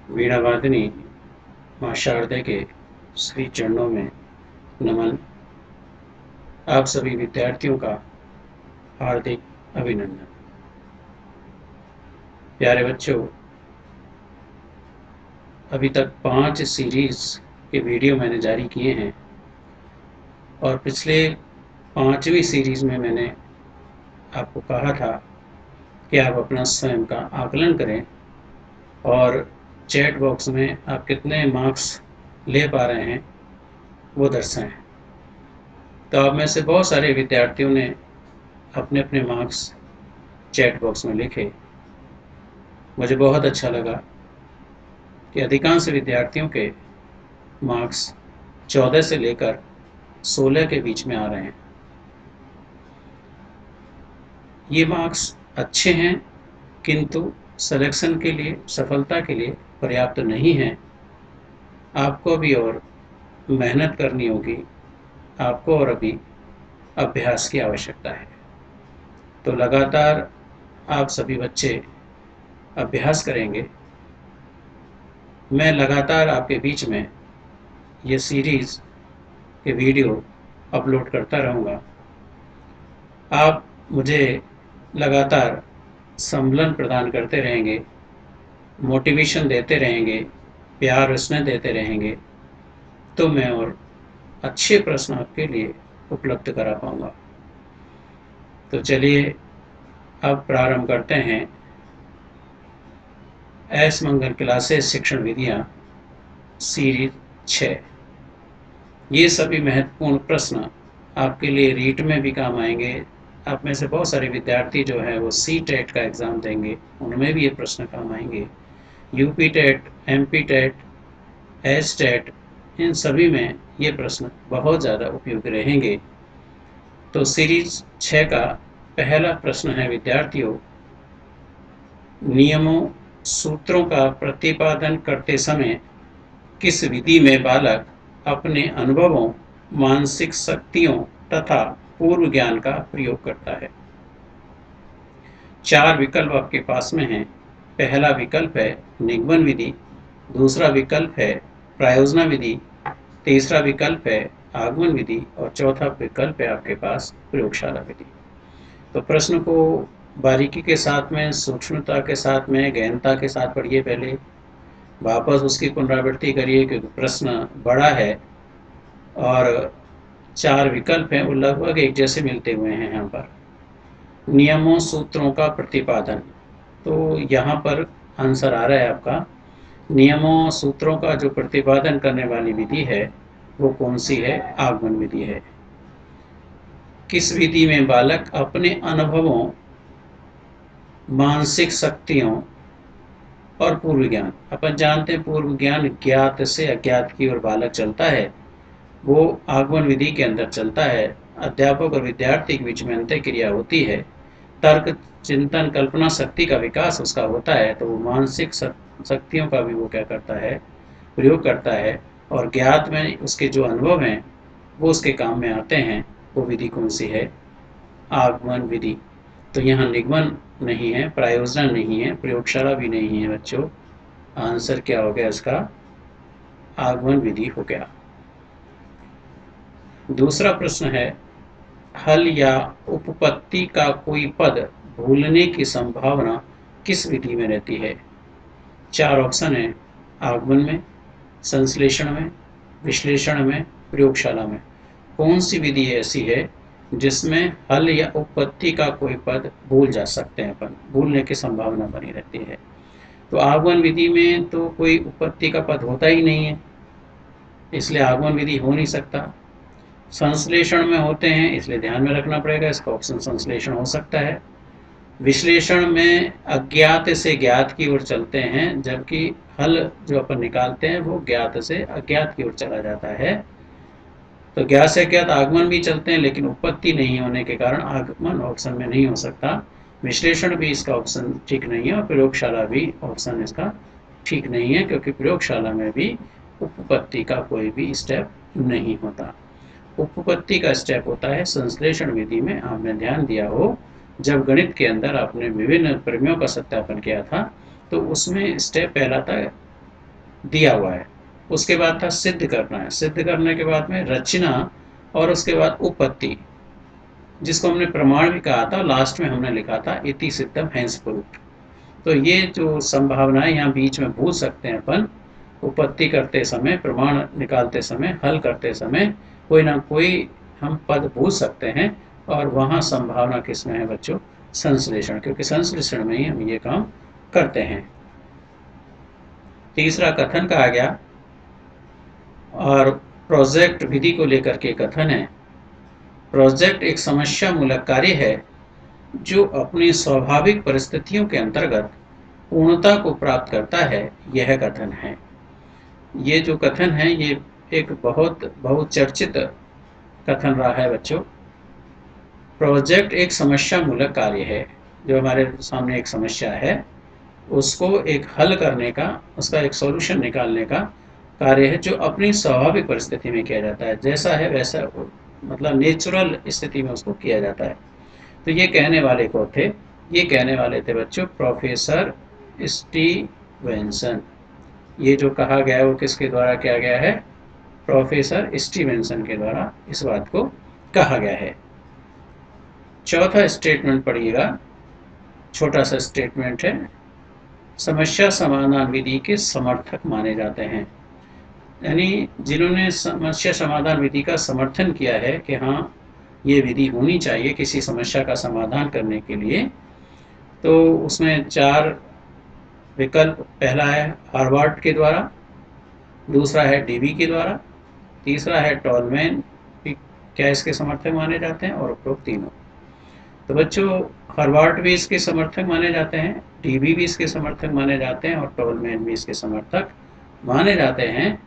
वीणा वादिनी माँ शारदे के श्री चरणों में नमन। आप सभी विद्यार्थियों का हार्दिक अभिनंदन। प्यारे बच्चों, अभी तक 5 सीरीज के वीडियो मैंने जारी किए हैं और पिछले 5वीं सीरीज में मैंने आपको कहा था कि आप अपना स्वयं का आकलन करें और चैट बॉक्स में आप कितने मार्क्स ले पा रहे हैं वो दर्शाएं। तो आप में से बहुत सारे विद्यार्थियों ने अपने अपने मार्क्स चैट बॉक्स में लिखे। मुझे बहुत अच्छा लगा कि अधिकांश विद्यार्थियों के मार्क्स 14 से लेकर 16 के बीच में आ रहे हैं। ये मार्क्स अच्छे हैं, किंतु सिलेक्शन के लिए, सफलता के लिए पर्याप्त नहीं हैं। आपको अभी और मेहनत करनी होगी, आपको और अभी अभ्यास की आवश्यकता है। तो लगातार आप सभी बच्चे अभ्यास करेंगे। मैं लगातार आपके बीच में ये सीरीज़ के वीडियो अपलोड करता रहूँगा। आप मुझे लगातार संबलन प्रदान करते रहेंगे, मोटिवेशन देते रहेंगे, प्यार स्नेह देते रहेंगे, तो मैं और अच्छे प्रश्न आपके लिए उपलब्ध करा पाऊँगा। तो चलिए अब प्रारंभ करते हैं एस मंगल क्लासेस शिक्षण विधियाँ सीरीज 6। ये सभी महत्वपूर्ण प्रश्न आपके लिए रीट में भी काम आएंगे। आप में से बहुत सारे विद्यार्थी जो है वो सी टेट का एग्ज़ाम देंगे, उनमें भी ये प्रश्न काम आएंगे। UP TET, MP TET, S TET, इन सभी में ये प्रश्न बहुत ज़्यादा उपयोगी रहेंगे। तो सीरीज 6 का पहला प्रश्न है विद्यार्थियों, नियमों सूत्रों का प्रतिपादन करते समय किस विधि में बालक अपने अनुभवों, मानसिक शक्तियों तथा पूर्व ज्ञान का प्रयोग करता है। 4 विकल्प आपके पास में हैं। पहला विकल्प है निगमन विधि, दूसरा विकल्प है प्रायोजना विधि, तीसरा विकल्प है आगमन विधि और चौथा विकल्प है आपके पास प्रयोगशाला विधि। तो प्रश्न को बारीकी के साथ में, सूक्ष्मता के साथ में, गहनता के साथ पढ़िए। पहले वापस उसकी पुनरावृत्ति करिए क्योंकि प्रश्न बड़ा है और 4 विकल्प हैं, वो लगभग एक जैसे मिलते हुए हैं। यहाँ पर नियमों सूत्रों का प्रतिपादन, तो यहाँ पर आंसर आ रहा है आपका। नियमों सूत्रों का जो प्रतिपादन करने वाली विधि है वो कौन सी है? आगमन विधि है। किस विधि में बालक अपने अनुभवों, मानसिक शक्तियों और पूर्व ज्ञान, अपन जानते हैं पूर्व ज्ञान ज्ञात से अज्ञात की ओर बालक चलता है, वो आगमन विधि के अंदर चलता है। अध्यापक और विद्यार्थी के बीच में अंतः क्रिया होती है, तर्क, चिंतन, कल्पना शक्ति का विकास उसका होता है, तो वो मानसिक शक्तियों का भी वो क्या करता है? प्रयोग करता है। और ज्ञात में उसके जो अनुभव हैं वो उसके काम में आते हैं। वो विधि कौन सी है? आगमन विधि। तो यहाँ निगमन नहीं है, प्रायोजना नहीं है, प्रयोगशाला भी नहीं है बच्चों। आंसर क्या हो गया इसका? आगमन विधि हो गया। दूसरा प्रश्न है, हल या उपपत्ति का कोई पद भूलने की संभावना किस विधि में रहती है? 4 ऑप्शन है, आगमन में, संश्लेषण में, विश्लेषण में, प्रयोगशाला में। कौन सी विधि ऐसी है जिसमें हल या उपपत्ति का कोई पद भूल जा सकते हैं, अपन भूलने की संभावना बनी रहती है? तो आगमन विधि में तो कोई उपपत्ति का पद होता ही नहीं है, इसलिए आगमन विधि हो नहीं सकता। संश्लेषण में होते हैं, इसलिए ध्यान में रखना पड़ेगा, इसका ऑप्शन संश्लेषण हो सकता है। विश्लेषण में अज्ञात से ज्ञात की ओर चलते हैं, जबकि हल जो अपन निकालते हैं वो ज्ञात से अज्ञात की ओर चला जाता है। तो ज्ञात से अज्ञात आगमन भी चलते हैं, लेकिन उपपत्ति नहीं होने के कारण आगमन ऑप्शन में नहीं हो सकता। विश्लेषण भी इसका ऑप्शन ठीक नहीं है और प्रयोगशाला भी ऑप्शन इसका ठीक नहीं है, क्योंकि प्रयोगशाला में भी उपपत्ति का कोई भी स्टेप नहीं होता। उपपत्ति का स्टेप होता है संश्लेषण विधि में। आपने ध्यान दिया हो, जब गणित के अंदर आपने विभिन्न प्रमेयों का सत्यापन किया था तो उसमें स्टेप पहला था दिया हुआ है। उसके बाद था सिद्ध करना है, सिद्ध करने के बाद में रचना, और उसके बाद उपपत्ति, जिसको हमने प्रमाण भी कहा था, लास्ट में हमने लिखा था इति सिद्धम हैंस प्रूव्ड। तो ये जो संभावनाएं यहाँ बीच में भूल सकते हैं अपन, उपपत्ति करते समय, प्रमाण निकालते समय, हल करते समय कोई ना कोई हम पद भूल सकते हैं, और वहाँ संभावना किसमें है बच्चों? संश्लेषण, क्योंकि संश्लेषण में ही हम ये काम करते हैं। तीसरा कथन का आ गया, और प्रोजेक्ट विधि को लेकर के कथन है। प्रोजेक्ट एक समस्या मूलक कार्य है जो अपनी स्वाभाविक परिस्थितियों के अंतर्गत पूर्णता को प्राप्त करता है, यह कथन है। ये जो कथन है ये एक बहुत बहुचर्चित कथन रहा है बच्चों। प्रोजेक्ट एक समस्या मूलक कार्य है, जो हमारे सामने एक समस्या है उसको एक हल करने का, उसका एक सॉल्यूशन निकालने का कार्य है, जो अपनी स्वाभाविक परिस्थिति में किया जाता है, जैसा है वैसा, मतलब नेचुरल स्थिति में उसको किया जाता है। तो ये कहने वाले को थे, ये कहने वाले थे बच्चों प्रोफेसर स्टीवेंसन। ये जो कहा गया है वो किसके द्वारा किया गया है? प्रोफेसर स्टीवेंसन के द्वारा इस बात को कहा गया है। चौथा स्टेटमेंट पढ़िएगा, छोटा सा स्टेटमेंट है। समस्या समाधान विधि के समर्थक माने जाते हैं, यानी जिन्होंने समस्या समाधान विधि का समर्थन किया है कि हाँ ये विधि होनी चाहिए किसी समस्या का समाधान करने के लिए, तो उसमें 4 विकल्प। पहला है हार्वर्ड के द्वारा, दूसरा है डीबी के द्वारा, तीसरा है टॉलमैन, क्या इसके समर्थक माने जाते हैं, और उपरोक्त तीनों। तो बच्चों हार्वर्ड भी इसके समर्थक माने जाते हैं, डीबी भी इसके समर्थक माने जाते हैं, और टॉलमैन भी इसके समर्थक माने जाते हैं।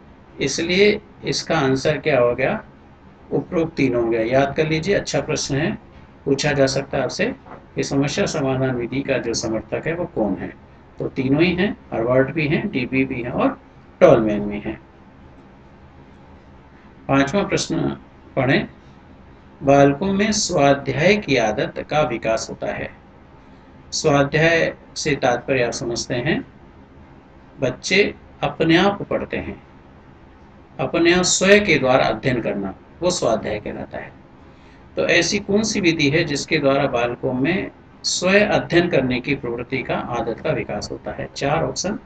इसलिए इसका आंसर क्या हो गया? उपरोक्त तीनों हो गया। याद कर लीजिए, अच्छा प्रश्न है, पूछा जा सकता है आपसे कि समस्या समाधान विधि का जो समर्थक है वो कौन है। तो तीनों ही हैं, हार्वर्ड भी हैं, डीबी भी हैं, और टॉलमैन भी हैं। 5वां प्रश्न पढ़ें। बालकों में स्वाध्याय की आदत का विकास होता है। स्वाध्याय से तात्पर्य आप समझते हैं, बच्चे अपने आप पढ़ते हैं, अपने आप स्वयं के द्वारा अध्ययन करना, वो स्वाध्याय कहलाता है। तो ऐसी कौन सी विधि है जिसके द्वारा बालकों में स्वयं अध्ययन करने की प्रवृत्ति का, आदत का विकास होता है? 4 ऑप्शन।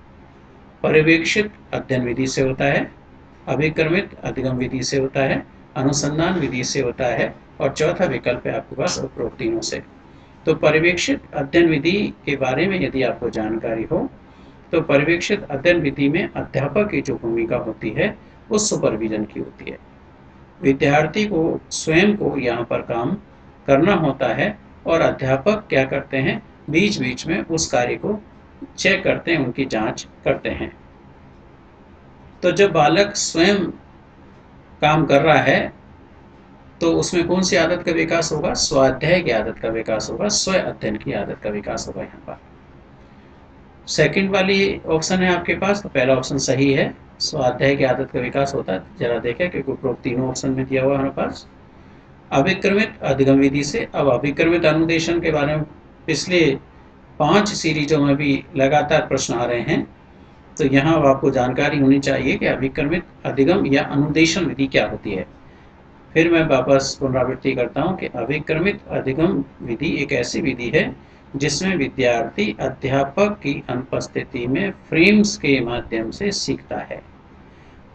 पर्यवेक्षित अध्ययन विधि से होता है, अभिक्रमित अधिगम विधि से होता है, अनुसंधान विधि से होता है, और चौथा विकल्प है आपके पास उपरोक्त तीनों से। तो पर्यवेक्षित अध्ययन विधि के बारे में यदि आपको जानकारी हो, तो पर्यवेक्षित अध्ययन विधि में अध्यापक की जो भूमिका होती है वो सुपरविजन की होती है। विद्यार्थी को स्वयं को यहाँ पर काम करना होता है, और अध्यापक क्या करते हैं? बीच बीच में उस कार्य को चेक करते हैं, उनकी जांच करते हैं। तो जब बालक स्वयं काम कर रहा है तो उसमें कौन सी आदत का विकास होगा? स्वाध्याय की आदत का विकास होगा, स्व अध्ययन की आदत का विकास होगा। यहाँ पर सेकंड वाली ऑप्शन है आपके पास, तो पहला ऑप्शन सही है, स्वाध्याय की आदत का विकास होता है। जरा देखें, क्योंकि उपरोक्त तीनों ऑप्शन में दिया हुआ है हमारे पास। अभिक्रमित अधिगम विधि से, अब अभिक्रमित अनुदेशन के बारे में पिछले 5 सीरीजों में भी लगातार प्रश्न आ रहे हैं, तो यहाँ आपको जानकारी होनी चाहिए कि अभिक्रमित अधिगम या अनुदेशन विधि क्या होती है। फिर मैं वापस पुनरावृत्ति करता हूँ कि अभिक्रमित अधिगम विधि एक ऐसी विधि है जिसमें विद्यार्थी अध्यापक की अनुपस्थिति में फ्रेम्स के माध्यम से सीखता है।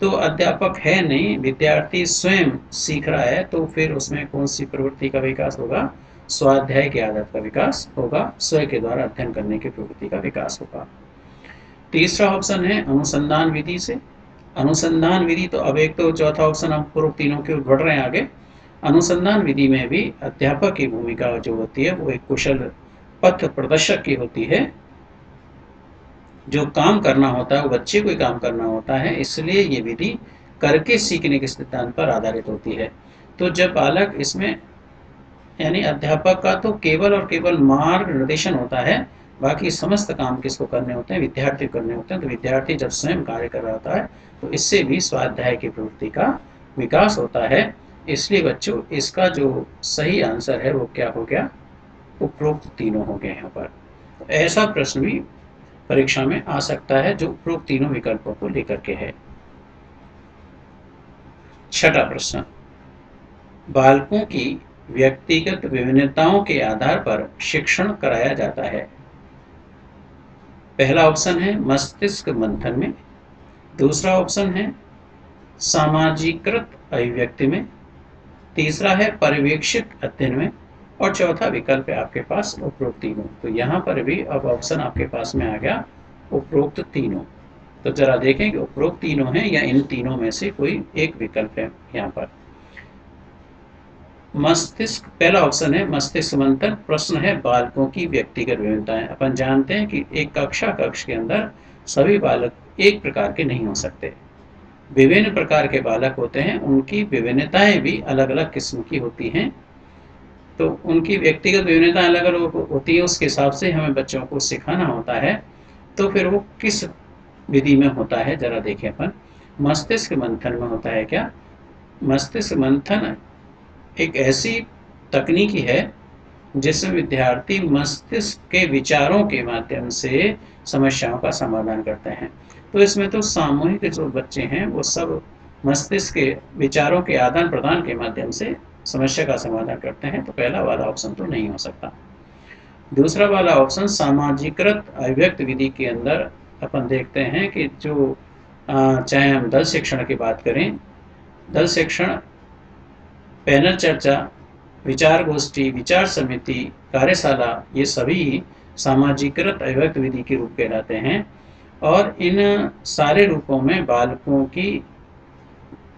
तो अध्यापक है नहीं, विद्यार्थी स्वयं सीख रहा है, तो फिर उसमें कौन सी प्रवृत्ति का विकास होगा? स्वाध्याय की आदत का विकास होगा, स्वयं के द्वारा अध्ययन करने की प्रवृत्ति का विकास होगा। तीसरा ऑप्शन है अनुसंधान विधि से। अनुसंधान विधि, तो अब एक तो चौथा ऑप्शन हम पूर्व तीनों की ओर बढ़ रहे हैं आगे। अनुसंधान विधि में भी अध्यापक की भूमिका जो होती है वो एक कुशल पथ प्रदर्शक की होती है। जो काम करना होता है वो बच्चे को ही काम करना होता है, इसलिए ये विधि करके सीखने के सिद्धांत पर आधारित होती है। तो जब बालक इसमें, यानी अध्यापक का तो केवल और केवल मार्गदर्शन होता है, बाकी समस्त काम किसको करने होते हैं? विद्यार्थी को करने होते हैं। तो विद्यार्थी जब स्वयं कार्य कर रहा होता है तो इससे भी स्वाध्याय की प्रवृत्ति का विकास होता है। इसलिए बच्चों इसका जो सही आंसर है वो क्या हो गया? उपरोक्त तीनों हो गए यहाँ पर। तो ऐसा प्रश्न भी परीक्षा में आ सकता है, जो उपरोक्त तीनों विकल्पों को लेकर के है। छठा प्रश्न, बालकों की व्यक्तिगत विभिन्नताओं के आधार पर शिक्षण कराया जाता है। पहला ऑप्शन है मस्तिष्क मंथन में, दूसरा ऑप्शन है सामाजिकृत अभिव्यक्ति में, तीसरा है पर्यवेक्षित अध्ययन में, और चौथा विकल्प है आपके पास उपरोक्त तीनों। तो यहाँ पर भी अब ऑप्शन आपके पास में आ गया उपरोक्त तीनों। तो जरा देखें कि उपरोक्त तीनों हैं या इन तीनों में से कोई एक विकल्प है। यहाँ पर मस्तिष्क, पहला ऑप्शन है मस्तिष्क मंथन। प्रश्न है बालकों की व्यक्तिगत विभिन्नताएं। अपन जानते हैं कि एक कक्ष के अंदर सभी बालक एक प्रकार के नहीं हो सकते, विभिन्न प्रकार के बालक होते हैं, उनकी विभिन्नताएं भी अलग अलग किस्म की होती हैं। तो उनकी व्यक्तिगत विभिन्नताएं अलग अलग होती है, उसके हिसाब से हमें बच्चों को सिखाना होता है। तो फिर वो किस विधि में होता है, जरा देखें अपन। मस्तिष्क मंथन में होता है क्या? मस्तिष्क मंथन एक ऐसी तकनीकी है जिसमें विद्यार्थी मस्तिष्क के विचारों के माध्यम से समस्याओं का समाधान करते हैं। तो इसमें तो सामूहिक जो बच्चे हैं वो सब मस्तिष्क के विचारों के आदान प्रदान के माध्यम से समस्या का समाधान करते हैं। तो पहला वाला ऑप्शन तो नहीं हो सकता। दूसरा वाला ऑप्शन सामाजिकृत अभिव्यक्त विधि के अंदर अपन देखते हैं कि जो चाहे हम दल शिक्षण की बात करें, दल शिक्षण, पैनल चर्चा, विचार गोष्ठी, विचार समिति, कार्यशाला, ये सभी सामाजिकृत अभिव्यक्त विधि के रूप कहलाते हैं। और इन सारे रूपों में बालकों की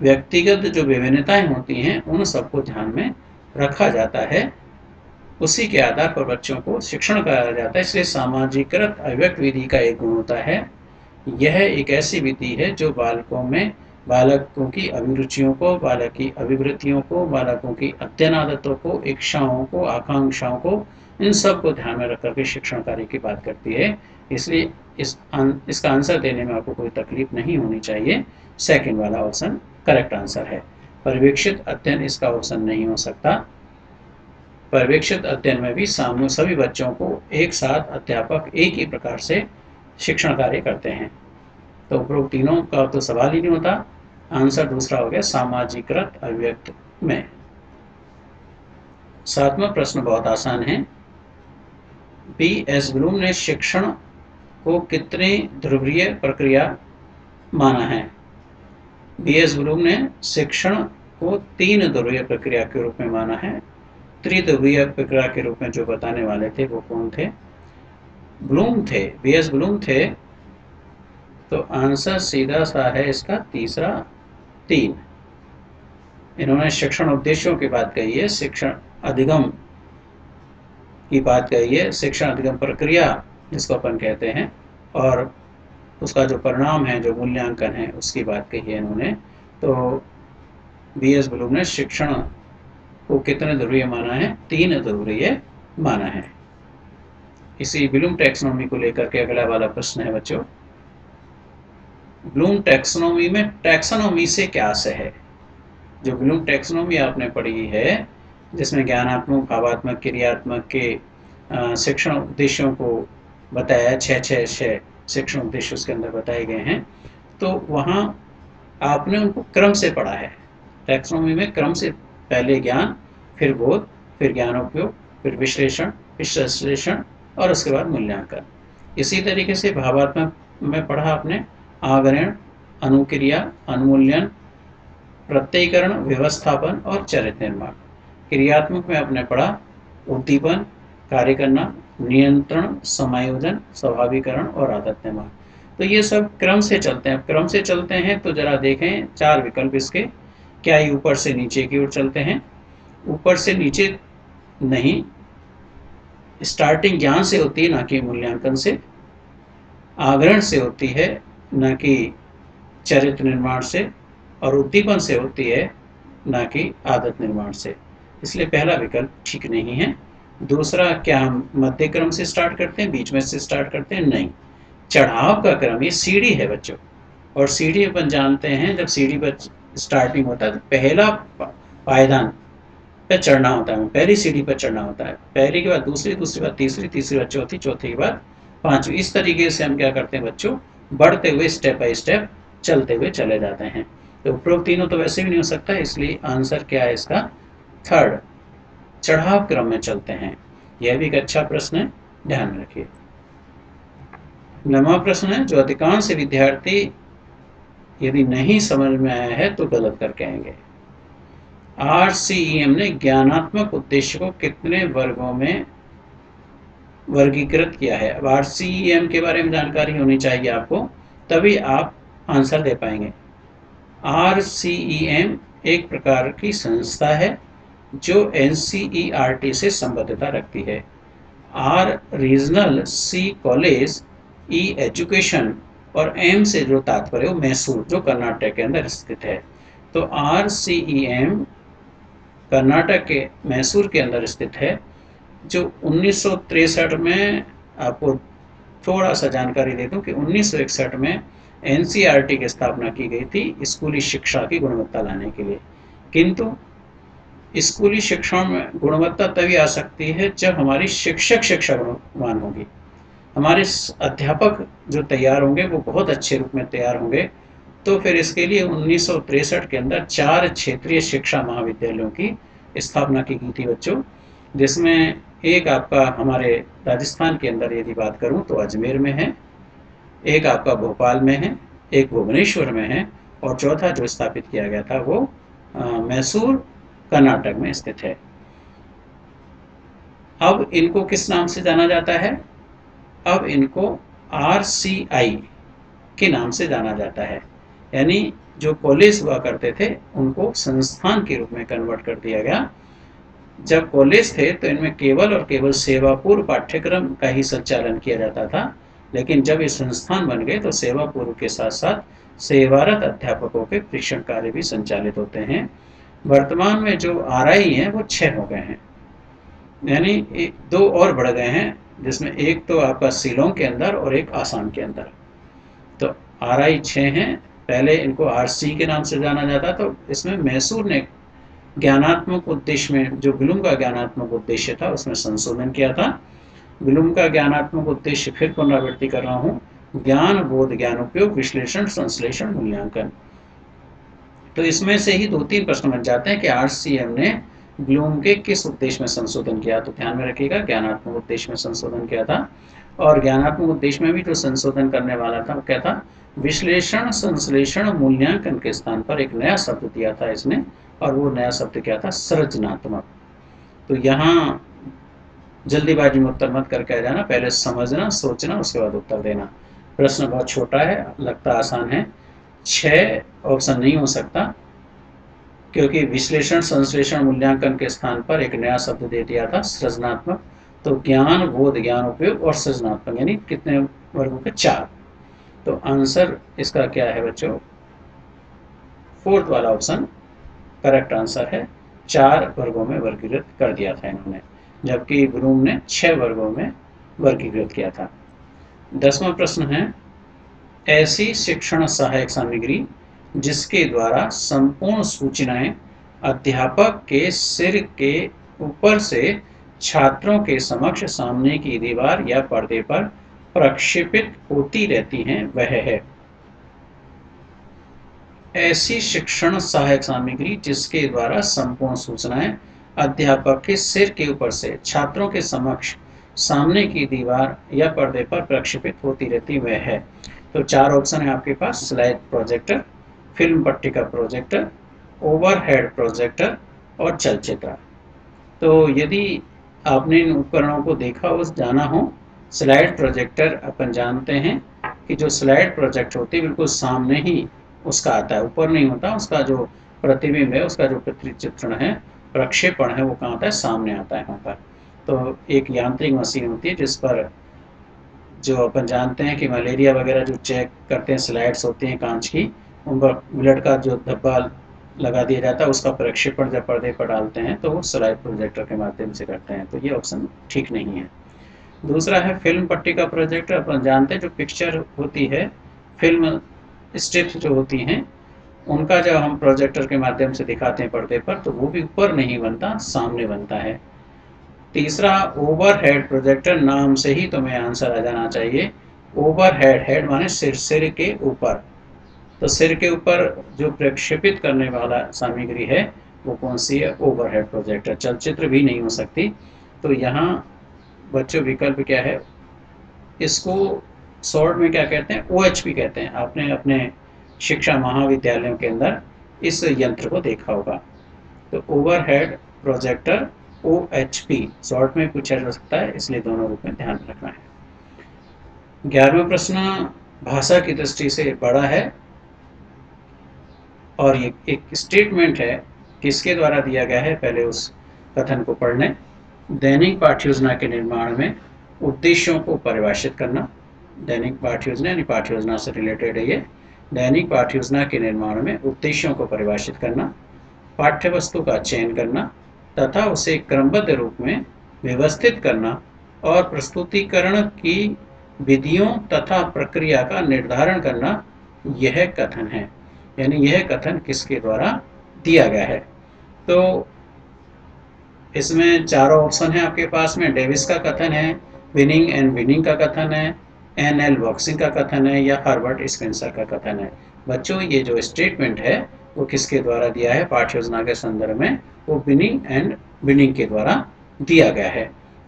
व्यक्तिगत जो विभिन्नताएं होती हैं उन सबको ध्यान में रखा जाता है, उसी के आधार पर बच्चों को शिक्षण कराया जाता है। इसलिए सामाजिकृत अभिव्यक्त विधि का एक गुण होता है, यह एक ऐसी विधि है जो बालकों की अभिरुचियों को, बालक की अभिवृत्तियों को, बालकों की अध्ययन आदतों को, इच्छाओं को, आकांक्षाओं को, इन सब को ध्यान में रख करके शिक्षण कार्य की बात करती है। इसलिए इसका आंसर देने में आपको कोई तकलीफ नहीं होनी चाहिए। सेकंड वाला ऑप्शन करेक्ट आंसर है। पर्यवेक्षित अध्ययन इसका ऑप्शन नहीं हो सकता। पर्यवेक्षित अध्ययन में भी सभी बच्चों को एक साथ अध्यापक एक ही प्रकार से शिक्षण कार्य करते हैं। तो उपरोक्त तीनों का तो सवाल ही नहीं होता। आंसर दूसरा हो गया सामाजिकृत अभिव्यक्त में। सातवां प्रश्न बहुत आसान है। B.S. ब्लूम ने शिक्षण को कितनी ध्रुवीय प्रक्रिया माना है? B.S. ब्लूम ने शिक्षण को 3 ध्रुवीय प्रक्रिया के रूप में माना है। त्रिध्रुवीय प्रक्रिया के रूप में जो बताने वाले थे वो कौन थे? ब्लूम थे, B.S. ब्लूम थे। तो आंसर सीधा सा है इसका तीसरा, 3। इन्होंने शिक्षण उद्देश्यों की बात कही है, शिक्षण अधिगम की बात कही है, शिक्षण अधिगम प्रक्रिया जिसको अपन कहते हैं, और उसका जो परिणाम है, जो मूल्यांकन है, उसकी बात कही है इन्होंने। तो B.S. ब्लूम ने शिक्षण को कितने ध्रुवीय माना है? 3 ध्रुवीय माना है। इसी ब्लूम टैक्सोनॉमी को लेकर के अगला वाला प्रश्न है बच्चों। ब्लूम टैक्सोनॉमी में टैक्सोनॉमी से क्या आशय है? जो ब्लूम टैक्सोनॉमी आपने पढ़ी है, जिसमें ज्ञानात्मक, भावात्मक, क्रियात्मक के शिक्षण उद्देश्यों को बताया, 6 शिक्षण उद्देश्य उसके अंदर बताए गए हैं। तो वहाँ आपने उनको क्रम से पढ़ा है। टैक्सोनॉमी में क्रम से पहले ज्ञान, फिर बोध, फिर ज्ञानोपयोग, फिर विश्लेषण और उसके बाद मूल्यांकन। इसी तरीके से भावात्मक में पढ़ा आपने आग्रहण, अनुक्रिया, अनुमूल्यन, प्रत्ययीकरण, व्यवस्थापन और चरित्र निर्माण। क्रियात्मक में आपने पढ़ा उद्दीपन, कार्य करना, नियंत्रण, समायोजन, स्वाभाविकरण और आदत निर्माण। तो ये सब क्रम से चलते हैं। क्रम से चलते हैं तो जरा देखें 4 विकल्प इसके। क्या ये ऊपर से नीचे की ओर चलते हैं? ऊपर से नीचे नहीं, स्टार्टिंग ज्ञान से होती है, ना कि मूल्यांकन से। आग्रहण से होती है, ना कि चरित्र निर्माण से। और उद्दीपन से होती है, ना कि आदत निर्माण से। इसलिए पहला विकल्प ठीक नहीं है। दूसरा, क्या हम मध्य क्रम से स्टार्ट करते हैं, बीच में से स्टार्ट करते हैं? नहीं, चढ़ाव का क्रम, ये सीढ़ी है बच्चों। और सीढ़ी अपन जानते हैं, जब सीढ़ी पर स्टार्टिंग होता है तो पहला पायदान पे चढ़ना होता है, पहली सीढ़ी पर चढ़ना होता है। पहली के बाद दूसरी, दूसरी के बाद तीसरी, तीसरी बाद चौथी, चौथी के बाद पांचवी। इस तरीके से हम क्या करते हैं बच्चों, बढ़ते हुए स्टेप बाय स्टेप चलते हुए चले जाते हैं। तो उपरोक्त तीनों तो वैसे भी नहीं हो सकता, इसलिए आंसर क्या है इसका, थर्ड, चढ़ाव क्रम में चलते हैं। यह भी एक अच्छा प्रश्न है, ध्यान में रखिए। 9वां प्रश्न है, जो अधिकांश विद्यार्थी यदि नहीं समझ में आया है तो गलत करके आएंगे। RCEM ने ज्ञानात्मक उद्देश्य को कितने वर्गों में वर्गीकृत किया है? अब RCEM के बारे में जानकारी होनी चाहिए आपको, तभी आप आंसर दे पाएंगे। RCEM एक प्रकार की संस्था है जो NCERT से संबद्धता रखती है। R regional, C college, E education और M से जो तात्पर्य हो मैसूर, जो कर्नाटक के अंदर स्थित है। तो RCEM कर्नाटक के मैसूर के अंदर स्थित है, जो 1963 में, आपको थोड़ा सा जानकारी दे दूं कि 1961 में NCERT की स्थापना की गई थी स्कूली शिक्षा की गुणवत्ता लाने के लिए। किंतु स्कूली शिक्षा में गुणवत्ता तभी आ सकती है जब हमारी शिक्षा गुणवान होगी, हमारे अध्यापक जो तैयार होंगे वो बहुत अच्छे रूप में तैयार होंगे। तो फिर इसके लिए 1963 के अंदर 4 क्षेत्रीय शिक्षा महाविद्यालयों की स्थापना की गई थी बच्चों, जिसमें एक आपका हमारे राजस्थान के अंदर यदि बात करूं तो अजमेर में है, एक आपका भोपाल में है, एक भुवनेश्वर में है, और चौथा जो स्थापित किया गया था वो मैसूर कर्नाटक में स्थित है। अब इनको किस नाम से जाना जाता है? अब इनको RCI के नाम से जाना जाता है, यानी जो कॉलेज हुआ करते थे उनको संस्थान के रूप में कन्वर्ट कर दिया गया। जब कॉलेज थे तो इनमें केवल और केवल सेवा पूर्व पाठ्यक्रम का ही संचालन किया जाता था, लेकिन जब ये संस्थान बन गए तो सेवा पूर्व के साथ साथ सेवारत अध्यापकों के प्रशिक्षण कार्य भी संचालित होते हैं। वर्तमान में जो RI हैं वो 6 हो गए हैं, यानी 2 और बढ़ गए हैं, जिसमें एक तो आपका शिलोंग के अंदर और एक आसाम के अंदर। तो RI 6 हैं, पहले इनको RC के नाम से जाना जाता। तो इसमें मैसूर ने ज्ञानात्मक उद्देश्य में, जो ब्लूम का ज्ञानात्मक उद्देश्य था उसमें संशोधन किया था। ब्लूम का ज्ञानात्मक उद्देश्य, फिर पुनरावृत्ति कर रहा हूँ, ज्ञान, बोध, ज्ञान उपयोग, विश्लेषण, संश्लेषण, मूल्यांकन। तो इसमें से ही 2-3 प्रश्न बन जाते हैं कि RCM ने ब्लूम के किस उद्देश्य में संशोधन किया। तो ध्यान में रखिएगा, ज्ञानात्मक उद्देश्य में संशोधन किया था। और ज्ञानात्मक उद्देश्य में भी जो संशोधन करने वाला था वो क्या था? विश्लेषण, संश्लेषण, मूल्यांकन के स्थान पर एक नया शब्द दिया था इसने, और वो नया शब्द क्या था? सृजनात्मक। तो यहाँ जल्दीबाजी में उत्तर मत करके आ जाना, पहले समझना, सोचना, उसके बाद उत्तर देना। प्रश्न बहुत छोटा है, लगता आसान है, 6 ऑप्शन नहीं हो सकता, क्योंकि विश्लेषण, संश्लेषण, मूल्यांकन के स्थान पर एक नया शब्द दे दिया था, सृजनात्मक। तो ज्ञान, बोध, ज्ञान उपयोग और सृजनात्मक, यानी कितने वर्गों के? 4। तो आंसर इसका क्या है बच्चों? 4th वाला ऑप्शन करेक्ट आंसर है। 4 वर्गों में वर्गीकृत कर दिया था इन्होंने, जबकि ब्लूम ने 6 वर्गों में वर्गीकृत किया था। 10वां प्रश्न है, ऐसी शिक्षण सहायक सामग्री जिसके द्वारा संपूर्ण सूचनाएं अध्यापक के सिर के ऊपर से छात्रों के समक्ष सामने की दीवार या पर्दे पर प्रक्षेपित होती रहती हैं, वह है। ऐसी शिक्षण सहायक सामग्री जिसके द्वारा संपूर्ण सूचनाएं अध्यापक के सिर के ऊपर से छात्रों के समक्ष सामने की दीवार या पर्दे पर प्रक्षेपित होती रहती वह है। तो 4 ऑप्शन है आपके पास, स्लाइड प्रोजेक्टर, फिल्म पट्टिका प्रोजेक्टर, ओवरहेड प्रोजेक्टर और चलचित्र। तो यदि आपने इन उपकरणों को देखा हो, जाना हो, स्लाइड प्रोजेक्टर अपन जानते हैं कि जो स्लाइड प्रोजेक्ट होती है बिल्कुल सामने ही उसका आता है, ऊपर नहीं होता। उसका जो प्रतिबिंब है, उसका जो चित्रण है, प्रक्षेपण है, वो कहाँ आता है? सामने आता है वहाँ पर। तो एक यांत्रिक मशीन होती है जिस पर, जो अपन जानते हैं कि मलेरिया वगैरह जो चेक करते हैं, स्लाइड्स होती हैं कांच की, उन पर ब्लड का जो धब्बा लगा दिया जाता है, उसका प्रक्षेपण जब पर्दे पर डालते हैं तो वो स्लाइड प्रोजेक्टर के माध्यम से करते हैं। तो ये ऑप्शन ठीक नहीं है। दूसरा है फिल्म पट्टिका प्रोजेक्टर। अपन जानते हैं जो पिक्चर होती है, फिल्म स्ट्रिप्स जो होती हैं, उनका जब हम प्रोजेक्टर के माध्यम से दिखाते हैं पर्दे पर, तो वो भी ऊपर नहीं बनता, सामने बनता है। तीसरा, ओवरहेड प्रोजेक्टर, नाम से ही तुम्हें आंसर आ जाना चाहिए। ओवरहेड, हेड माने सिर, सिर के ऊपर। तो सिर के ऊपर जो प्रक्षेपित करने वाला सामग्री है वो कौन सी है? Overhead projector. चलचित्र भी नहीं हो सकती। तो यहाँ बच्चों विकल्प क्या है? इसको शॉर्ट में क्या कहते हैं? OHP कहते हैं। आपने अपने शिक्षा महाविद्यालयों के अंदर इस यंत्र को देखा होगा। तो ओवरहेड प्रोजेक्टर OHP शॉर्ट में पूछा जा सकता है, इसलिए दोनों रूप में ध्यान रखना है। 11वां प्रश्न भाषा की दृष्टि से बड़ा है और ये एक स्टेटमेंट है, किसके द्वारा दिया गया है? पहले उस कथन को पढ़ लें। दैनिक पाठ्य योजना के निर्माण में उद्देश्यों को परिभाषित करना। दैनिक पाठ्य योजना यानी पाठ्य योजना से रिलेटेड है ये। दैनिक पाठ्य योजना के निर्माण में उद्देश्यों को परिभाषित करना, पाठ्य वस्तु का चयन करना तथा उसे क्रमबद्ध रूप में व्यवस्थित करना और प्रस्तुतिकरण की विधियों तथा प्रक्रिया का निर्धारण करना, यह कथन है। यानी यह कथन किसके द्वारा दिया गया है? तो इसमें चारों ऑप्शन है आपके पास में। डेविस का कथन है, विनिंग एंड विनिंग का कथन है, NL बॉक्सिंग का कथन है या हर्बर्ट स्पेंसर का कथन है। बच्चों ये जो स्टेटमेंट है वो किसके द्वारा दिया है पाठ्य योजना के संदर्भ में? वो विनिंग एंड विनिंग के द्वारा दिया गया है।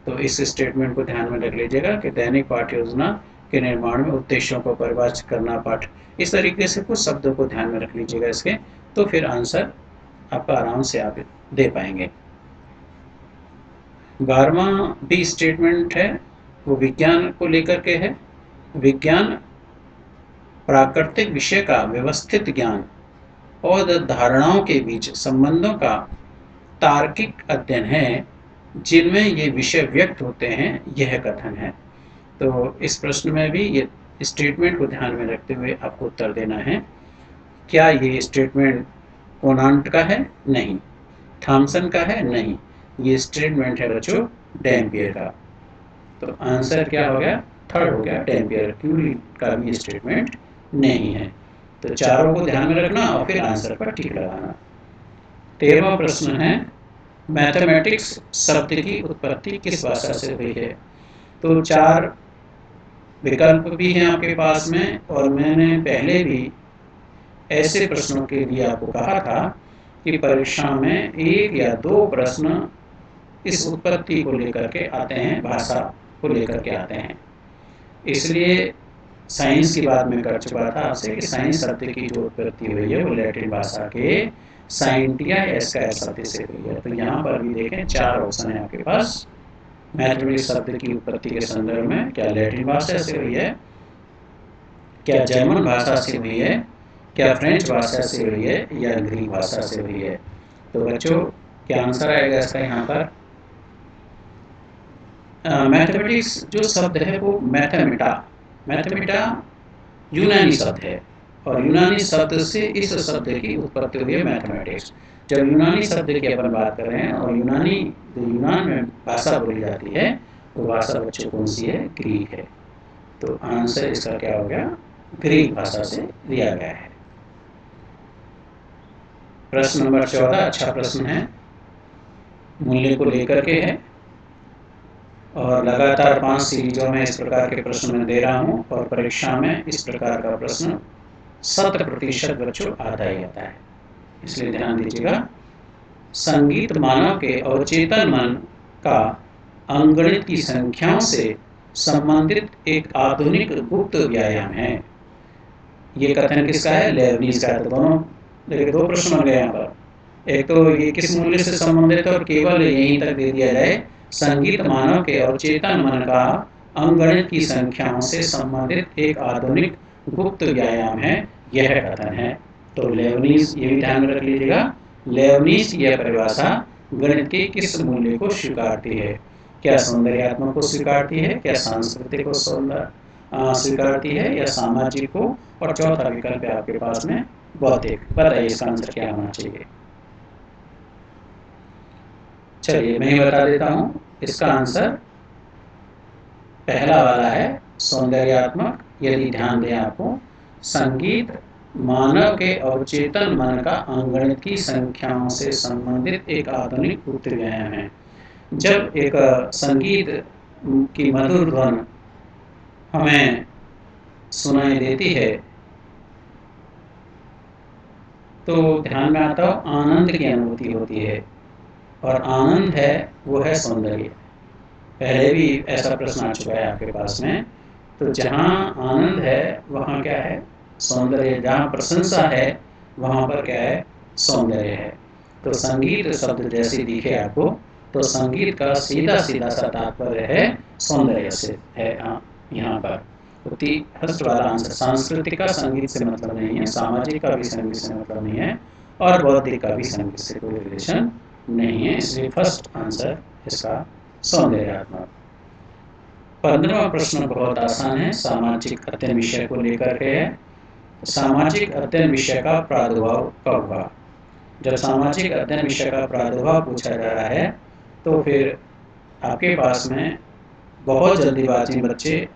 तो इस स्टेटमेंट को ध्यान में रख लीजिएगा कि दैनिक पाठ्य योजना के निर्माण में उद्देश्यों को परिभाषित करना, पाठ, इस तरीके से कुछ शब्दों को ध्यान में रख लीजिएगा इसके, तो फिर आंसर आपका आराम से आप दे पाएंगे। 12वां भी स्टेटमेंट है, वो विज्ञान को लेकर के है। विज्ञान प्राकृतिक विषय का व्यवस्थित ज्ञान और धारणाओं के बीच संबंधों का तार्किक अध्ययन है जिनमें ये विषय व्यक्त होते हैं, यह कथन है। तो इस प्रश्न में भी ये स्टेटमेंट को ध्यान में रखते हुए आपको उत्तर देना है। क्या ये स्टेटमेंट कोनांट का है? नहीं। थॉमसन का है? नहीं। ये स्टेटमेंट है बच्चों डैम्पियर का। तो आंसर क्या हो गया? थर्ड हो गया, डैम्पियर। क्यूरी का भी स्टेटमेंट नहीं है। तो चारों को ध्यान में रखना और फिर आंसर पर टिक लगाना। 13वां प्रश्न है, मैथमेटिक्स शब्द की उत्पत्ति किस भाषा से हुई है? तो चार विकल्प भी हैं आपके पास में, और मैंने पहले भी ऐसे प्रश्नों के लिए आपको कहा था कि परीक्षा में 1 या 2 प्रश्न इस उत्पत्ति को लेकर के आते हैं, भाषा को लेकर के आते हैं। इसलिए साइंस की बात मैं कर चुका था आपसे कि साइंस शब्द की जो उत्पत्ति हुई है वो लैटिन भाषा के साइंटिया एस्का शब्द से हुई है। तो यहाँ पर भी देखें 4 ऑप्शन है आपके पास। मैथमेटिक्स शब्द की उत्पत्ति के संदर्भ में क्या लैटिन भाषा से हुई है, क्या जर्मन भाषा से हुई है, क्या फ्रेंच भाषा से हुई है या ग्रीक भाषा से हुई है? तो बच्चों क्या आंसर आएगा इसका यहाँ पर? मैथमेटिक्स जो शब्द है वो मैथमेटा यूनानी शब्द है, और यूनानी शब्द से इस शब्द की उत्पत्ति हुई है मैथमेटिक्स। जब यूनानी शब्द की अपन बात कर रहे हैं और यूनानी जो यूनान में भाषा बोली जाती है वो भाषा बच्चों कौन सी है? ग्रीक है। तो आंसर इसका क्या हो गया? ग्रीक भाषा से लिया गया है। प्रश्न नंबर 14 अच्छा प्रश्न है, मूल्य को लेकर के है, और लगातार 5 सीरीजों में इस प्रकार के प्रश्न मैं दे रहा हूँ, और परीक्षा में इस प्रकार का प्रश्न 100% बच्चों आता ही आता है, इसलिए ध्यान दीजिएगा। संगीत मानव के अवचेतन मन का अंगणित की संख्याओं से संबंधित एक आधुनिक गुप्त व्यायाम है। ये कथन किसका है? लेबनीज का। तो दोनों देखिए 2 प्रश्न बन गए यहाँ पर। एक तो ये किस मूल्य से संबंधित है, और केवल यहीं तक दे दिया जाए संगीत मानव के अवचेतन मन का अंगणित की संख्याओं से संबंधित एक आधुनिक गुप्त व्यायाम है, यह कथन है। तो लेबनीज, ये भी ध्यान में रख लीजिएगा, लेबनीज की यह परिभाषा गणित के किस मूल्य को स्वीकारती है? क्या सौंदर्यात्मक को स्वीकारती है, क्या सांस्कृतिक को स्वीकारती है, या सामाजिक को, और चौथा विकल्प है आपके पास में बौद्धिक। बताइए इसका आंसर क्या होना चाहिए? चलिए मैं ही बता देता हूँ, इसका आंसर पहला वाला है, सौंदर्यात्मक। यदि ध्यान दें आपको, संगीत मानव के अवचेतन मन का अंगणित की संख्याओं से संबंधित एक आधुनिक गुप्त व्यायाम है। जब एक संगीत की मधुर ध्वनि हमें सुनाई देती है तो ध्यान में आता हो आनंद की अनुभूति होती है, और आनंद है वो है सौंदर्य। पहले भी ऐसा प्रश्न आ चुका है आपके पास में। तो जहाँ आनंद है वहाँ क्या है? सौंदर्य। जहाँ प्रशंसा है वहाँ पर क्या है? सौंदर्य है। तो संगीत शब्द जैसे दिखे आपको, तो संगीत का सीधा सीधा सा तात्पर्य है सौंदर्य से है यहाँ पर। तो फर्स्ट वाला आंसर, सांस्कृतिक का संगीत से मतलब नहीं है, सामाजिक का भी संगीत से मतलब नहीं है, और बौद्धिक का भी संगीत से कोई रिलेशन नहीं है। इसलिए फर्स्ट आंसर इसका सौंदर्यात्मक। 15वां प्रश्न बहुत आसान है, सामाजिक अध्ययन विषय को लेकर के है। सामाजिक अध्ययन विषय का प्रादुर्भाव कब हुआ? जब सामाजिक अध्ययन विषय का प्रादुर्भाव पूछा जा रहा है तो फिर आपके पास में बहुत जल्दीबाजी में बच्चे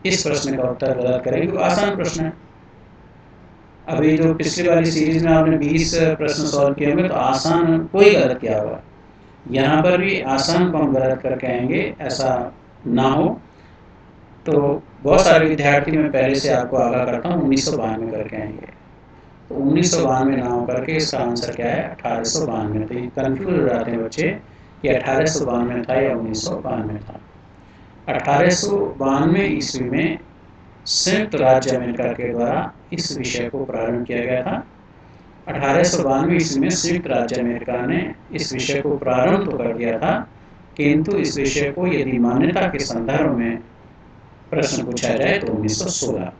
इस प्रश्न का उत्तर गलत करेंगे। आसान प्रश्न है। अभी जो पिछली वाली सीरीज में आपने 20 प्रश्न सॉल्व किए होंगे तो आसान कोई गलत किया होगा। यहाँ पर भी आसान को हम गलत करके आएंगे, ऐसा ना हो। तो बहुत सारे विद्यार्थी मैं पहले से आपको आगाह करता हूँ 1992 करके आएंगे। तो 1992 ना हो करके इसका आंसर क्या है? 1892। तो ये कन्फ्यूज हो जाते हैं बच्चे कि 1892 था या 1992 था। 1892 ईस्वी में संयुक्त राज्य अमेरिका के द्वारा इस विषय को प्रारंभ किया गया था। 1892 ईस्वी में संयुक्त राज्य अमेरिका ने इस विषय को प्रारंभ तो कर दिया था, किंतु इस विषय को यदि मान्यता के संदर्भ में प्रश्न पूछा जाए तो 1916,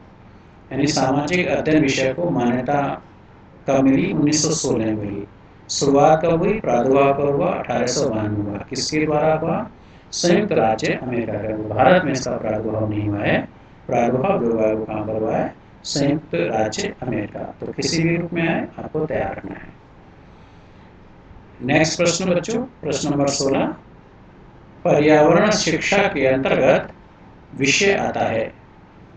यानी सामाजिक अध्ययन विषय को मान्यता कब मिली? 1916 में मिली। शुरुआत कब हुई? प्रादुर्भाव कब हुआ? 1892 हुआ। किसके द्वारा हुआ? संयुक्त राज्य अमेरिका का। भारत में इसका प्रादुर्भाव नहीं हुआ है। प्रादुर्भाव जो हुआ है वो कहाँ पर हुआ है? संयुक्त राज्य अमेरिका। तो किसी भी रूप में आए आपको तैयार रखना है। नेक्स्ट प्रश्न बच्चों, प्रश्न नंबर 16, पर्यावरण शिक्षा के अंतर्गत विषय आता है।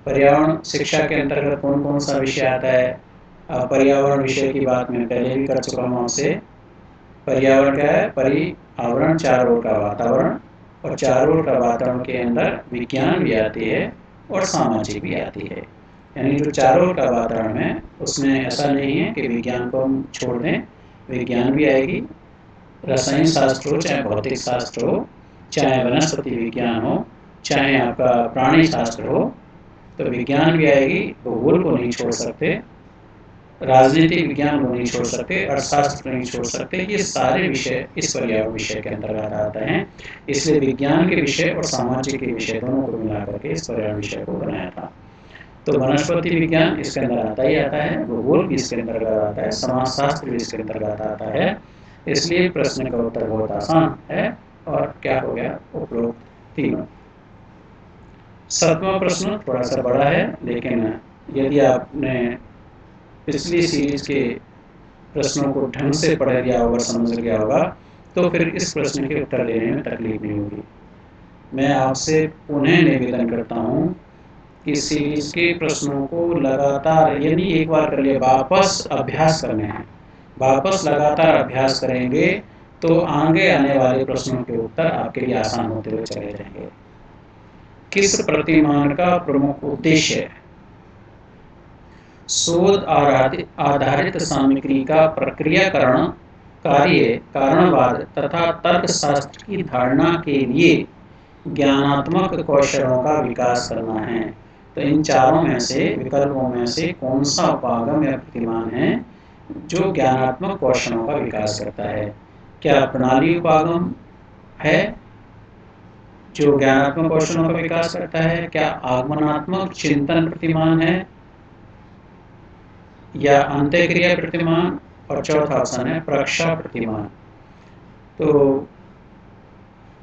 पर्यावरण शिक्षा के अंतर्गत कौन कौन सा विषय आता है? पर्यावरण विषय की बात मैं पहले भी कर चुका हूँ आपसे। पर्यावरण क्या है? पर्यावरण चारों ओर का वातावरण, और चारों ओर का वातावरण के अंदर विज्ञान भी आती है और सामाजिक भी आती है। यानी जो चारों ओर का वातावरण है उसमें ऐसा नहीं है कि विज्ञान को हम छोड़ दें, विज्ञान भी आएगी। रसायन शास्त्र हो, चाहे भौतिक शास्त्र हो, चाहे वनस्पति विज्ञान हो, चाहे आपका प्राणी शास्त्र हो, तो विज्ञान भी आएगी। भूगोल को नहीं छोड़ सकते, राजनीतिक विज्ञान को नहीं छोड़ सकते, अर्थशास्त्र नहीं छोड़ सकते। ये सारे विषय इस पर्यावरण विषय के अंतर्गत आते हैं। इसलिए विज्ञान के विषय और सामाजिक के विषय दोनों को मिलाकर के इस पर्यावरण विषय को बनाया था। तो वनस्पति विज्ञान इसके अंदर आता ही आता है, भूगोल भी इसके अंतर्गत आता है, समाजशास्त्र भी इसके अंतर्गत आता है। इसलिए प्रश्न का उत्तर बहुत आसान है और क्या हो गया? उपरोक्त तीनों। 7वां प्रश्न थोड़ा सा बड़ा है, लेकिन यदि आपने पिछली सीरीज के प्रश्नों को ढंग से पढ़ लिया होगा, समझ लिया होगा, तो फिर इस प्रश्न के उत्तर देने में तकलीफ नहीं होगी। मैं आपसे पुनः निवेदन करता हूँ कि सीरीज के प्रश्नों को लगातार, यानी एक बार कर लिया, वापस अभ्यास करने हैं। वापस लगातार अभ्यास करेंगे तो आगे आने वाले प्रश्नों के उत्तर आपके लिए आसान होते हुए चले जाएंगे। किस प्रतिमान का प्रमुख उद्देश्य है? शोध आधारित सामग्री का प्रक्रियाकरण, कार्य कारणवाद तथा तर्कशास्त्र की धारणा के लिए ज्ञानात्मक कौशलों का विकास करना है। तो इन चारों में से, विकल्पों में से कौन सा उपागम या प्रतिमान है जो ज्ञानात्मक कौशलों का विकास करता है? क्या प्रणाली उपागम है जो ज्ञानात्मक कौशलों का विकास करता है? क्या आगमनात्मक चिंतन प्रतिमान है, या अंत्यक्रिया प्रतिमान, और चौथा ऑप्शन है प्रक्षा प्रतिमान? तो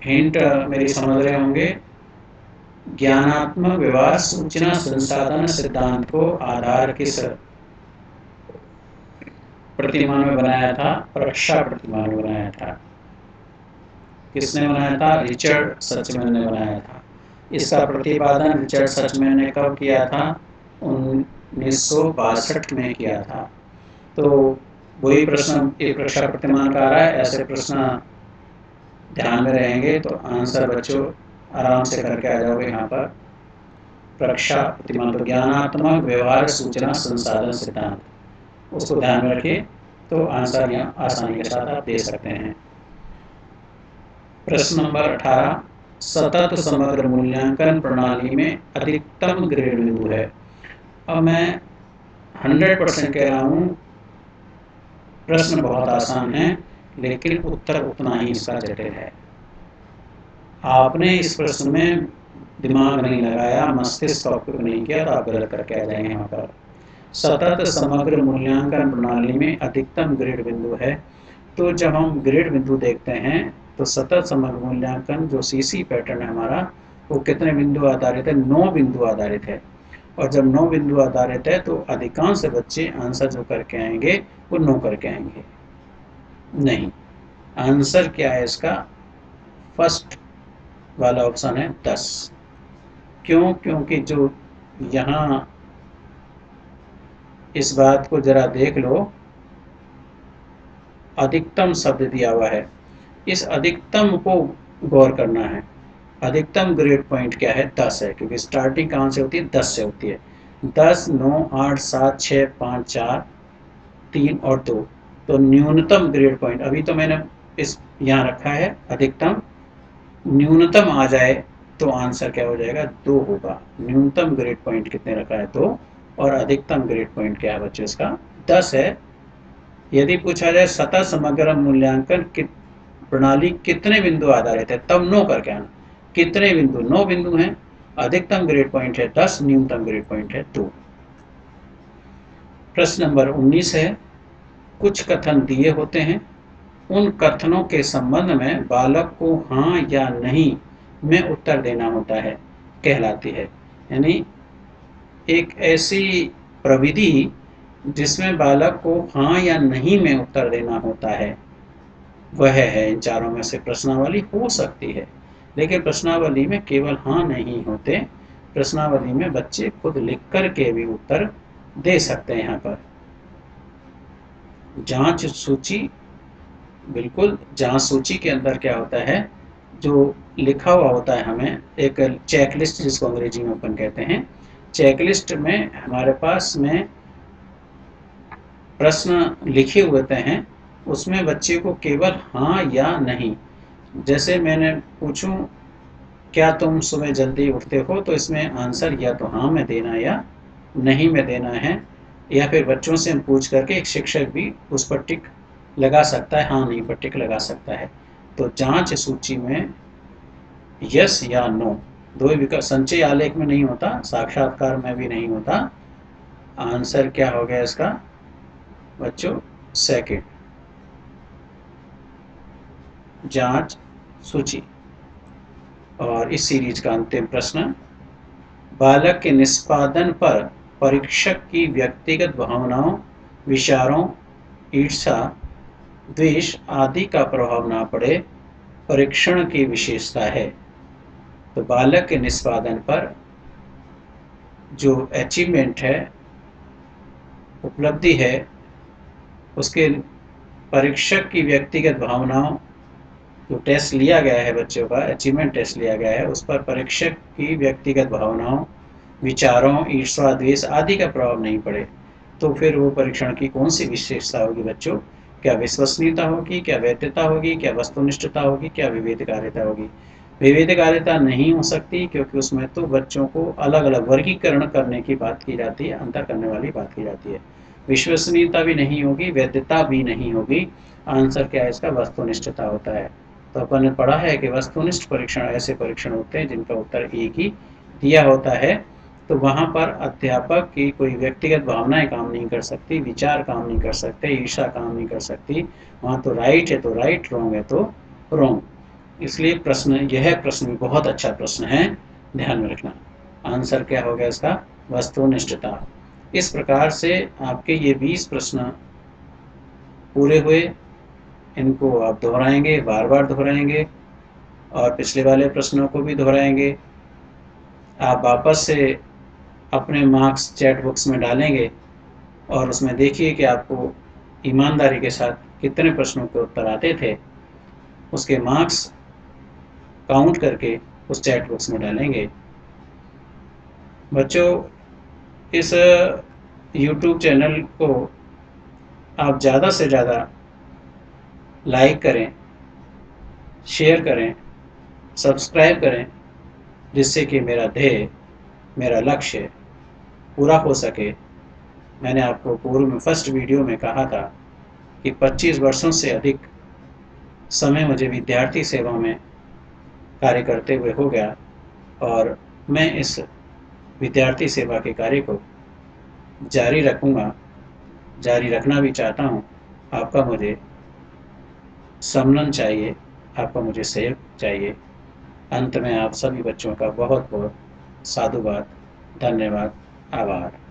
हिंट मेरी समझ रहे होंगे। ज्ञानात्मक व्यवहार सूचना संसाधन सिद्धांत को आधार किस प्रतिमान में बनाया था? प्रक्षा प्रतिमान में बनाया था। किसने बनाया था? रिचर्ड सचमैन ने बनाया था। इसका प्रतिपादन रिचर्ड सचमैन ने कब किया था? 1962 में किया था। तो वही प्रश्न एक प्रक्षा प्रतिमान का आ रहा है। ऐसे प्रश्न ध्यान में रहेंगे तो आंसर बच्चों आराम से करके आ जाओगे यहाँ पर। प्रक्षा प्रतिमान, तो ज्ञानात्मक व्यवहार सूचना संसाधन सिद्धांत, उसको ध्यान में रखिए तो आंसर यहाँ आसानी के साथ आप दे सकते हैं। प्रश्न नंबर 18, सतत समग्र मूल्यांकन प्रणाली में अधिकतम ग्रेड बिंदु है। अब मैं 100% कह रहा हूँ, प्रश्न बहुत आसान है लेकिन उत्तर उतना ही इसका जटिल है। आपने इस प्रश्न में दिमाग नहीं लगाया, मस्तिष्क का उपयोग नहीं किया तो आप गलत करके आ जाएंगे यहाँ पर। सतत समग्र मूल्यांकन प्रणाली में अधिकतम ग्रेड बिंदु है, तो जब हम ग्रेड बिंदु देखते हैं तो सतत समग्र मूल्यांकन जो सीसी पैटर्न है हमारा, वो कितने बिंदु आधारित है? 9 बिंदु आधारित है। और जब 9 बिंदु आधारित है तो अधिकांश बच्चे आंसर जो करके आएंगे वो 9 करके आएंगे। नहीं, आंसर क्या है इसका? फर्स्ट वाला ऑप्शन है 10। क्यों? क्योंकि जो यहाँ इस बात को जरा देख लो, अधिकतम शब्द दिया हुआ है, इस अधिकतम को गौर करना है। अधिकतम ग्रेड पॉइंट क्या है? 10 है, क्योंकि स्टार्टिंग कहाँ से होती है? 10 से होती है। 10, 9, 8, 7, 6, 5, 4, 3 और 2, तो न्यूनतम ग्रेड पॉइंट अभी तो मैंने इस यहाँ रखा है अधिकतम, न्यूनतम आ जाए तो आंसर क्या हो जाएगा? 2 होगा। न्यूनतम ग्रेड पॉइंट कितने रखा है? 2, और अधिकतम ग्रेड पॉइंट क्या है बच्चों? इसका 10 है। यदि पूछा जाए सतत समग्र मूल्यांकन प्रणाली कितने बिंदु आधारित है, तब 9 करके आना। कितने बिंदु? 9 बिंदु हैं। अधिकतम ग्रेड पॉइंट है 10, न्यूनतम ग्रेड पॉइंट है 2। प्रश्न नंबर 19 है, कुछ कथन दिए होते हैं, उन कथनों के संबंध में बालक को हाँ या नहीं में उत्तर देना होता है, कहलाती है। यानी एक ऐसी प्रविधि जिसमें बालक को हाँ या नहीं में उत्तर देना होता है, वह है इन चारों में से प्रश्नावली हो सकती है। लेकिन प्रश्नावली में केवल हाँ नहीं होते, प्रश्नावली में बच्चे खुद लिख कर के भी उत्तर दे सकते हैं। यहाँ पर जांच सूची, बिल्कुल जांच सूची के अंदर क्या होता है, जो लिखा हुआ होता है, हमें एक चेकलिस्ट जिसको अंग्रेजी में अपन कहते हैं, चेकलिस्ट में हमारे पास में प्रश्न लिखे होते हैं, उसमें बच्चे को केवल हाँ या नहीं, जैसे मैंने पूछूं क्या तुम सुबह जल्दी उठते हो, तो इसमें आंसर या तो हाँ में देना या नहीं में देना है, या फिर बच्चों से हम पूछ करके एक शिक्षक भी उस पर टिक लगा सकता है, हाँ नहीं पर टिक लगा सकता है। तो जांच सूची में यस या नो दो ही विकल्प, संचय आलेख में नहीं होता, साक्षात्कार में भी नहीं होता। आंसर क्या हो गया इसका बच्चों? सेकंड, जांच सूची। और इस सीरीज का अंतिम प्रश्न, बालक के निष्पादन पर परीक्षक की व्यक्तिगत भावनाओं, विचारों, ईर्ष्या, द्वेष आदि का प्रभाव ना पड़े, परीक्षण की विशेषता है। तो बालक के निष्पादन पर जो अचीवमेंट है, उपलब्धि है, उसके परीक्षक की व्यक्तिगत भावनाओं, जो टेस्ट लिया गया है बच्चों का, अचीवमेंट टेस्ट लिया गया है, उस पर परीक्षक की व्यक्तिगत भावनाओं, विचारों, ईर्ष्या, द्वेष आदि का प्रभाव नहीं पड़े, तो फिर वो परीक्षण की कौन सी विशेषता होगी बच्चों? क्या विश्वसनीयता होगी, क्या वैधता होगी, क्या वस्तुनिष्ठता होगी, क्या विवेककारिता होगी? विवेककारिता नहीं हो सकती, क्योंकि उसमें तो बच्चों को अलग अलग वर्गीकरण करने की बात की जाती है, अंतर करने वाली बात की जाती है। विश्वसनीयता भी नहीं होगी, वैधता भी नहीं होगी। आंसर क्या है इसका? वस्तुनिष्ठता होता है। तो अपन ने पढ़ा है कि वस्तुनिष्ठ परीक्षण ऐसे परीक्षण होते हैं जिनका उत्तर एक ही दिया होता है, तो वहाँ पर अध्यापक की कोई व्यक्तिगत भावनाएं काम नहीं कर सकती, विचार काम नहीं कर सकते, ईर्ष्या काम नहीं कर सकती। वहाँ तो राइट है तो राइट, रॉन्ग है तो रॉन्ग। इसलिए यह प्रश्न भी बहुत अच्छा प्रश्न है, ध्यान में रखना। आंसर क्या हो गया इसका? वस्तुनिष्ठता। इस प्रकार से आपके ये 20 प्रश्न पूरे हुए। इनको आप दोहराएंगे, बार बार दोहराएंगे, और पिछले वाले प्रश्नों को भी दोहराएंगे। आप वापस से अपने मार्क्स चैट बॉक्स में डालेंगे और उसमें देखिए कि आपको ईमानदारी के साथ कितने प्रश्नों के उत्तर आते थे। उसके मार्क्स काउंट करके उस चैट बॉक्स में डालेंगे। बच्चों, इस यूट्यूब चैनल को आप ज़्यादा से ज़्यादा लाइक करें, शेयर करें, सब्सक्राइब करें, जिससे कि मेरा ध्येय, मेरा लक्ष्य पूरा हो सके। मैंने आपको पूर्व में फर्स्ट वीडियो में कहा था कि 25 वर्षों से अधिक समय मुझे विद्यार्थी सेवा में कार्य करते हुए हो गया और मैं इस विद्यार्थी सेवा के कार्य को जारी रखूँगा, जारी रखना भी चाहता हूँ। आपका मुझे सम्मान चाहिए, आपका मुझे सहयोग चाहिए। अंत में आप सभी बच्चों का बहुत बहुत साधुवाद, धन्यवाद, आभार।